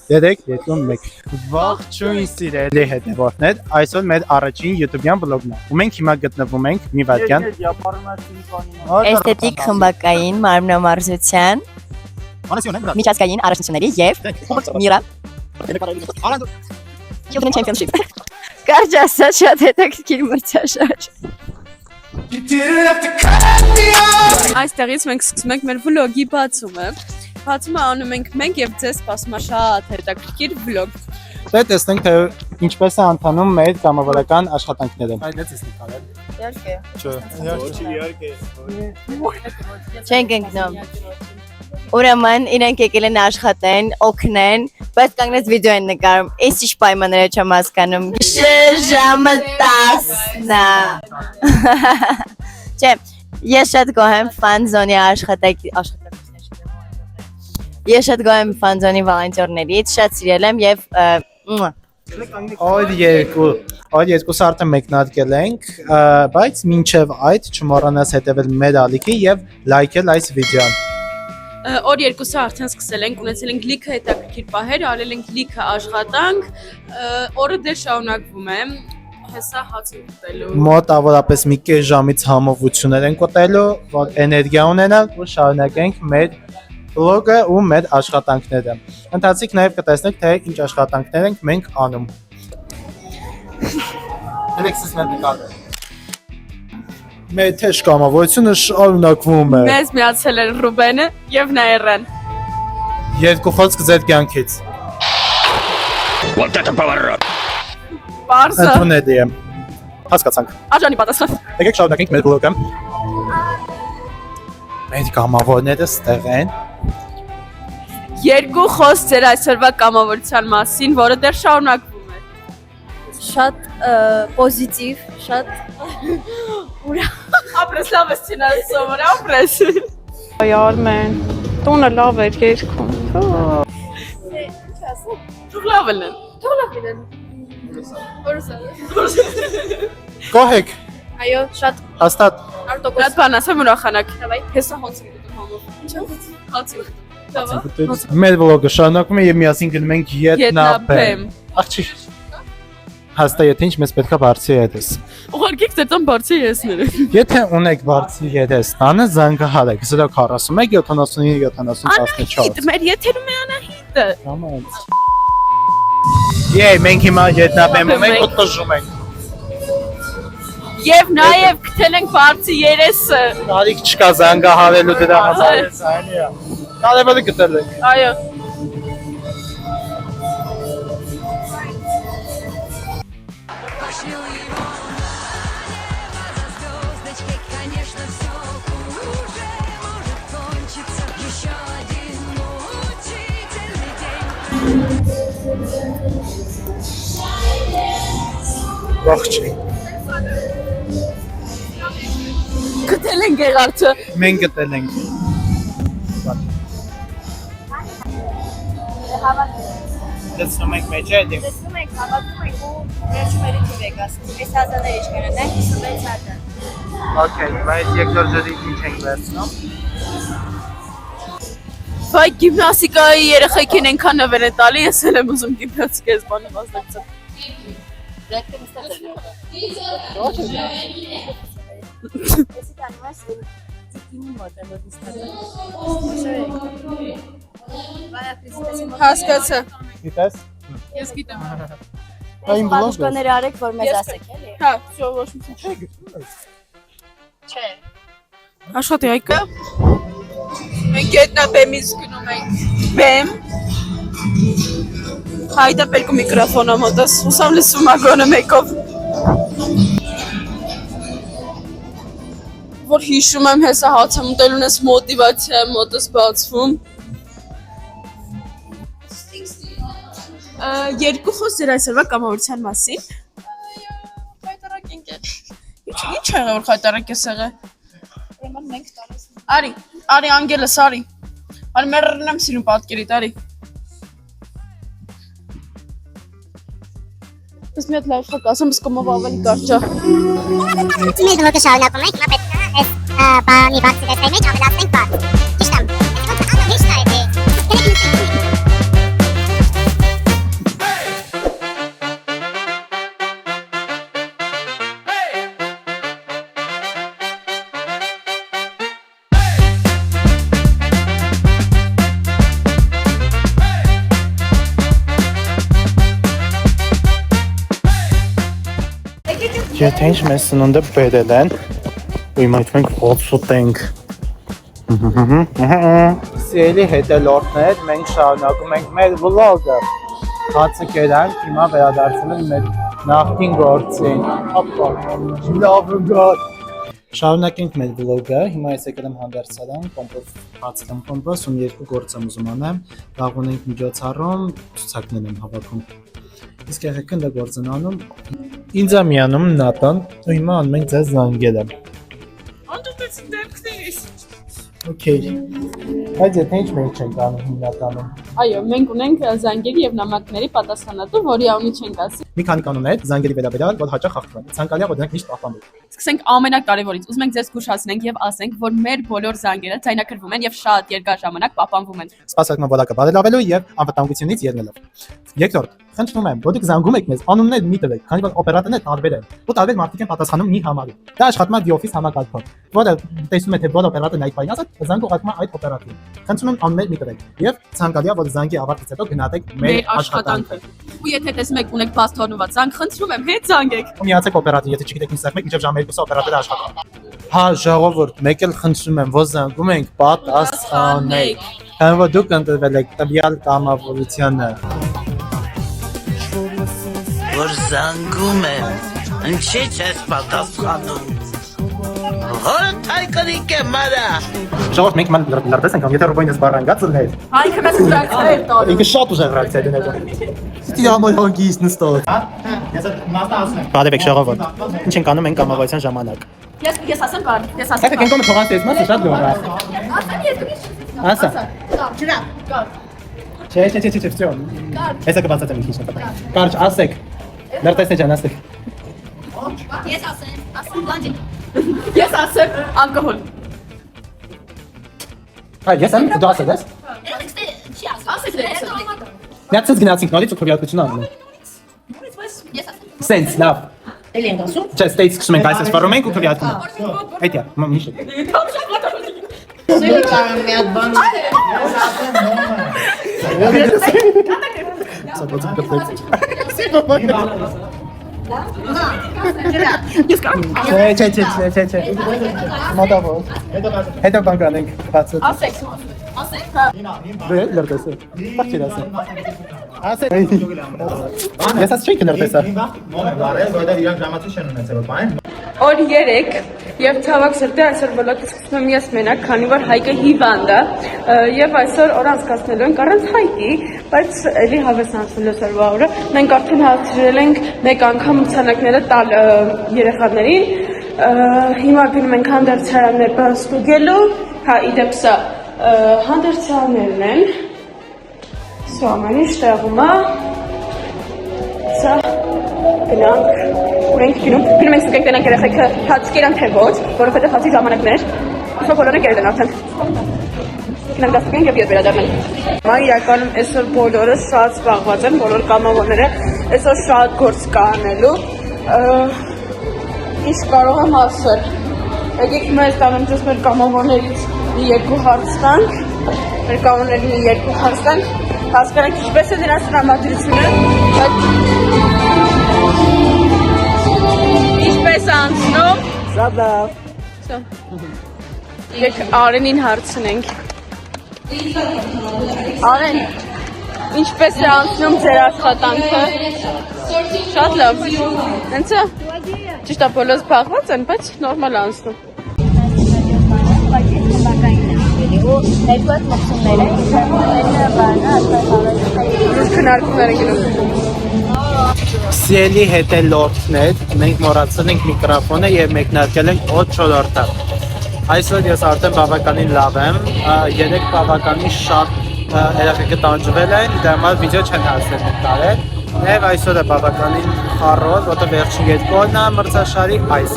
3-2-1 Ողջույն սիրելի հետևորդներ, այսօր մեր առաջին YouTube-յան վլոգն է։ Ու մենք հիմա գտնվում ենք մի վայրկյան Էսթետիկ խմբակային մարմնամարզության միջազգային առաջնությունների և Միրա Children Championship Կարճ ասած շատ հետաքրքիր մրցաշար Այստեղից մենք սկսում ենք մեր վլոգի բացումը Բացումը անում ենք մենք և ձեզ սպասում է շատ հետաքրքիր վլոգ Դե տեսնենք, թե ինչպես է ընթանում մեր կամավորական աշխատանքները Չենք ընկնում Ուրեմն իրենք եկել են աշխատեն, օգնեն, բայց կանգնած վիդեո են նկարում, ես ինչ պայմանները չեմ հասկանում, ժամը 10-ն Չէ, ես շատ գոհ եմ ֆանզոնի Ես շատ գոհ եմ ֆանզոնի վոլոնտյորներից, շատ սիրել եմ և Օր երկուս արդեն մեկնարկել ենք, բայց մինչև այդ չմոռանաս հետևել մեր ալիքի և լայքել այս վիդեոն Օր երկուսը արդեն սկսել ենք, ունեցել ենք լիքը հետաքրքիր պահեր, արել ենք լիքը աշխատանք, օրը դեռ շարունակվում է, հեսա հաց ենք ուտելու Մոտավորապես մի կես ժամից համովություններ ենք ուտելու, որ էներգիա ունենանք ու շարունակենք մեր վլոգը ու մեր աշխատանքները Ընթացիկ նաև կտեսնենք, թե ինչ աշխատանքներ ենք մենք անում Մեր թեժ կամավորությունը շարունակվում է Մեզ միացել են Ռուբենը և Նաիրեն Երկու խոսք ձեր կյանքից Պարզը Ընդունելի է Հասկացանք Աջանի պատասխան Եկեք շարունակենք մեր վլոգը Մեր կամավորները ստեղ են Երկու խոսք ձեր այսօրվա կամավորության մասին, որը դեռ շարունակվում է Շատ պոզիտիվ, շատ Ապրես լավ ես չինալ սովոր, ապրես Այ Արմեն, տունը լավ էր երկում Թող լավ են Գոհեք Այո, շատ Հաստատ Այդ բան ասեմ ուրախանակ Հեսա հոնց եմ գտում համով Հաց եմ Մեր վլոգը շարունակվում է և միասին գնում ենք Ետնաբեմ Աղջի Հաստա եթե ինչ մեզ պետքա բարձի հետես Ուղարկեք ձեր տան բարձի եսները Եթե ունեք բարձի հետես տանը զանգահարեք 041 79 70 14 Մեր եթերում է Անահիտը Եй մենք հիմա Ետնաբեմում ենք ու տժում ենք Եվ նաև գտել ենք բարձի երեսը Կարիք չկա զանգահարելու դրա համար Կարևորը գտել ենք Այո Ողջի Գտել ենք եղարդը Մենք գտել ենք Դեսնում ենք մեջ է դիմ Տեսնում ենք, հավատում ենք ու վերջումերի թիվ եք ասում, 5 հազարներ իչ կրնենք, 26 հազար Okay, բայց երկրորդ ջրի ինչ ենք վերցնում Վայ գիմնաստիկայի երեխեքին ենքան նվեր է տալի, ես էլ եմ ուզում գիմնաստիկա ես բանը վազդակցեմ Հասկացա Գիտես Ես գիտեմ Այն վլոգը Պատուշկաները արեք, որ մեզ ասեք էլի Հա, շո ոչ մի Չէ Աշխատի այկը Մենք ետնաբեմից գնում ենք բեմ Հայդա պերկու միկրոֆոնը մոտս, ուսամ լսում ագոնը մեկով Որ հիշում եմ հեսա հացեմ ուտելուն ես մոտիվացիա եմ մոտս բացվում Երկու խոս ձեր այսօրվա կամավորության մասին Խայտարակ ենք է Ինչ եղը որ խայտարակ ես եղը Արի անգելս արի Արի մերրն եմ սիրում պատկերիտ արի Ես մի հատ լավ խակ ասեմ ես կոմով ավելի կարճա Մեր վլոգը շարունակում ենք, հիմա պետք է այս բանի բացի դեպի մեջ ավելացնենք բաց Ճիշտ եմ, ես ոնց անհիշտ է Եթե ինչ մեզ սնունդը բերել են, ու հիմա մենք ոց ուտենք։ Սիրելի հետելորդներ, մենք շարունակում ենք մեր վլոգը։ Հացը կերանք, հիմա վերադարձում ենք մեր նախկին գործին։ Ապա, լավ գոտ։ Շարունակենք մեր վլոգը, հիմա ես եկել եմ հանդերձարան, կոմպոս հացկամ կոմպոս, ում երկու գործ եմ ուզում անեմ, լավ ունենք միջոցառում, ցուցակներ եմ հավաքում։ Իսկ եղեք ընդ գործ են անում, ինձ է միանում Նատան, ու հիմա անում ենք ձեզ զանգել եմ։ Անդուտեցին դեպքներիս։ Okay։ Բայց եթե ինչ մենք չենք անում հիմնականում։ Այո, մենք ունենք զանգերի եւ նամակների պատասխանատու, որի անունը չենք ասի։ Մի քանի կանոններ զանգերի վերաբերյալ, որ հաճախ խախտվում են։ Ցանկալի է, որ դրանք միշտ պահպանվեն։ Սկսենք ամենակարևորից։ Ուզում ենք ձեզ զգուշացնենք եւ ասենք, որ մեր բոլոր զանգերը ձայնագրվում են եւ շատ երկար ժամանակ պահպանվում են։ Սպասարկման որակը բարելավելու եւ անվտանգությունից ելնելով։ Երկրորդ, խնդրում եմ, որ դուք զանգում եք մեզ, անուններ մի տվեք, քանի որ օպերատորները տարբեր են։ Ու տարբեր մարդիկ են պատասխանում մի համարի։ Դա աշխատում է The Office համակարգով, որը տեսնում է թե որ օպերատորն այդ բանը ասած, զանգը ուղղակի այդ օպերատորին։ Խնդրում եմ անուններ մի տվեք եւ ցանկալի է, որ զանգի ավարտից հետո գնահատեք մեր աշխատանքը։ Ու եթե տեսնում եք ունեք բաց թողնված զանգ, խնդրում եմ հետ զանգեք։ Ու միացեք օպերատորին, եթե չգիտեք ինչ սարք, մինչև ժամը 2-ը օպերատորը աշխատում։ Հա, ժողովուրդ, մեկ էլ խնդրում եմ, որ զանգում ենք պատասխանեք։ Քանի որ դուք ընտրվել եք տվյալ կամավորությանը։ Որ զանգում եմ, ինչի՞ չես պատասխանում։ Հոթայկնիկ է մարա։ Ժողովուրդ, մենք ման լրտես ենք, եթե ռոբոյնս բառանգած լներ։ Հայքը մեզ ուժացել տալու։ Ինքը շատ ուժեղ ռեակցիա դնել։ Ստի ամոյ հոգիս նստած։ Ես մասնա ասեմ։ Բարևեք ժողովուրդ։ Ինչ ենք անում ենք կամավորության ժամանակ։ Ես ասեմ բան, ես ասեմ։ Հետո կենկոմը թողած տեսնաս շատ լավ է։ Ասեմ ես դու։ Ասա։ Ջրա։ Չէ, վсё։ Հեսա կբացած եմ քիչ նպատակ։ Կարճ ասեք։ Լրտեսն ջան ասեք։ Ես ասեմ, բանջի։ Ես ասեմ ալկոհոլ։ Հա, ես եմ դու ասել ես։ Չի ասում։ Ասեք դες։ Միացած գնացինք նորից ու քվեարկություն անում։ Ես ասեմ։ Սենց լավ։ Էլի ենք ասում։ Չէ, ստեյց սկսում ենք այսպես ֆորում ենք ու քվեարկում։ Այդյա, միշտ։ Սերի կարամ մի հատ բան։ Սա Չէ։ Մոտավոր։ Հետո բան կանենք, բացը։ Ասեք։ Ասեք։ Դե լրտեսը։ Բացի ասեմ։ Ասեք։ Ես ասեցի լրտեսը։ Որտեղ իրանք ժամացի չեն ունեցել, բան։ Օր 3 եւ ցավոք սրտի այսօր վլոգը սկսում եմ ես մենակ, քանի որ Հայկը հիվանդ է եւ այսօր օր անցկացնելու ենք առանց Հայկի, բայց էլի հավես անցնելու սրվա օրը։ Մենք արդեն հասցրել ենք մեկ անգամ ցանակները տալ երեխաներին։ Հիմա գնում ենք հանդերձարաններ ստուգելու, հա իդեպ սա հանդերձարաններն են։ Սա ամեն ինչ տեղում է։ Սա գնանք Մենք գնում ենք ստուգենք տենանք երեխեքը հաց կերան թե ոչ, որովհետև հացի ժամանակներ, սա բոլորը կերել են արդեն։ Գնանք դա ստուգենք և ետ վերադառնանք։ Հիմա իրականում այսօր բոլորը շատ զբաղված են, բոլոր կամավորները այսօր շատ գործ կա անելու։ Ինչ կարող եմ ասել։ Եկեք հիմա այս տանեմ ձեզ մեր կամավորներից մի երկու հարց տանք, մեր կամավորների մի երկու հարց տանք, հասկանանք ինչպես է նրանց տրամադրությունը, Ինչպես անցնում։ Շատ լավ։ Եք Արենին հարցնենք։ Արեն, ինչպես է անցնում ձեր աշխատանքը։ Շատ լավ։ Հենց է։ Ճիշտ է, բոլորս զբաղված են, բայց նորմալ անցնում։ Ներկայացնում Քննարկումներ են գնում։ Սիրելի հետելորդներ, մենք մոռացել ենք միկրոֆոնը եւ մեկնարկել ենք 4-րդը։ Այսօր ես արդեն բավականին լավ եմ, 3 բավականին շատ երեխեքը տանջվել են, դրա համար վիդեո չեն հասել տարել։ Եվ այսօրը բավականին խառոտ, որտեղ վերջին երկու օրն է մրցաշարի այս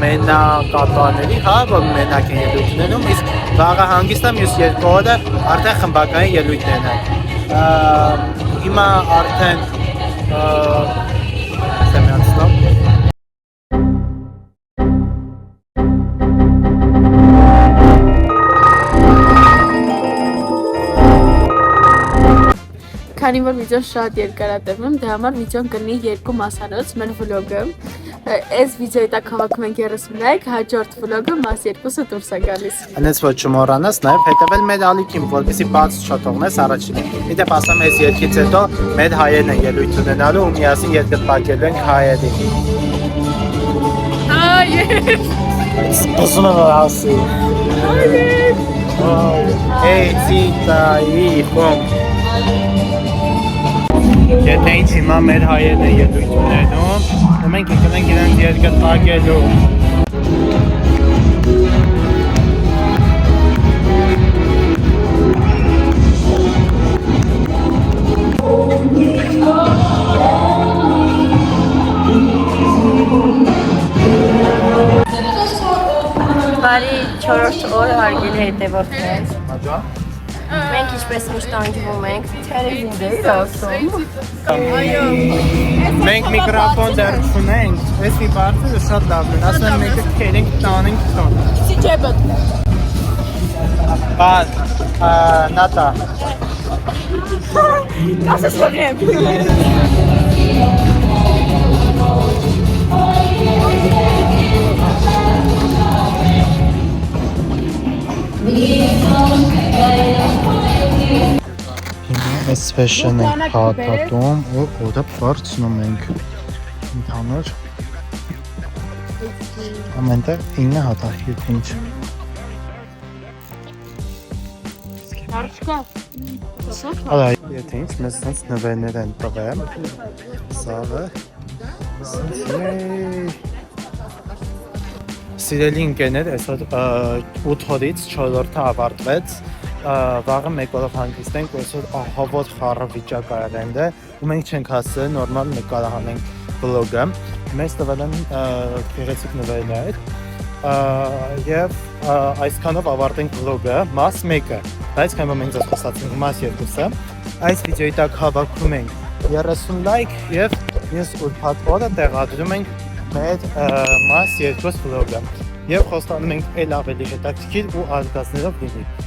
մենակատաների, հա, որ մենակ են ելույթներում, իսկ վաղը հանգիստը մյուս երկու օրը արդեն խմբակային ելույթներն են։ Հիմա արդեն Սեմյանցնով քանի որ վիդեոն շատ երկար է տևում, դրա համար վիդեոն կլինի երկու մասանոց, մեր վլոգը։ Այս վիդեոյի տակ հավաքում ենք 30 լայք, հաջորդ վլոգը մաս 2-ը դուրս է գալիս։ Այնպես ոչ չմոռանաս նաև հետևել մեր ալիքին, որպեսզի բաց չթողնես առաջինը։ Իդեպ ասեմ այս երկից հետո մեր հայերն են ելույթ ունենալու ու միասին երկրպագելու ենք հայերին։ Հայեր։ Սպասում եմ որ ասի։ Hey, Tita-ի խոմ։ Եթե ինչ հիմա մեր հայերն են ելույթ ունենում, ու մենք ընկնենք իրենց երկրպագելու։ Բարի 4-րդ օր հարգելի հետևորդներ։ Աջա։ Մենք ինչպես միշտ անջվում ենք, թերևին դեր ասում։ Մենք միկրոֆոն դեռ չունենք, այս մի բարձը շատ լավն է, ասում եմ մեկը կերենք տանենք տան։ Չի ջեբդ։ Բան, նատա։ Կասես որ եմ։ Այս ֆեշն ենք փաթաթում ու օդը բարձնում ենք ընդհանուր ամենտեղ 9 հատ է ինչ Հարցկա։ Ալա եթե ինչ մեզ sense նվերներ են տվել սաղը Սիրելի ընկերներ, այսօր 8 օրից 4-րդը ավարտվեց վաղը 1 օրով հանգստենք ու այսօր ահավոր խառը վիճակ արել է ու մենք չենք հասցրել նորմալ նկարահանենք վլոգը մեզ տվել են գեղեցիկ նվերներ եւ այսքանով ավարտենք վլոգը մաս 1-ը բայց քանի որ մենք ձեզ խոսացինք մաս 2-ը այս վիդեոյի տակ հավաքում ենք 30 լայք եւ ես ուրբաթ օրը տեղադրում ենք մեր մաս 2 վլոգը եւ խոստանում ենք ել ավելի հետաքրքիր ու արգասներով լինի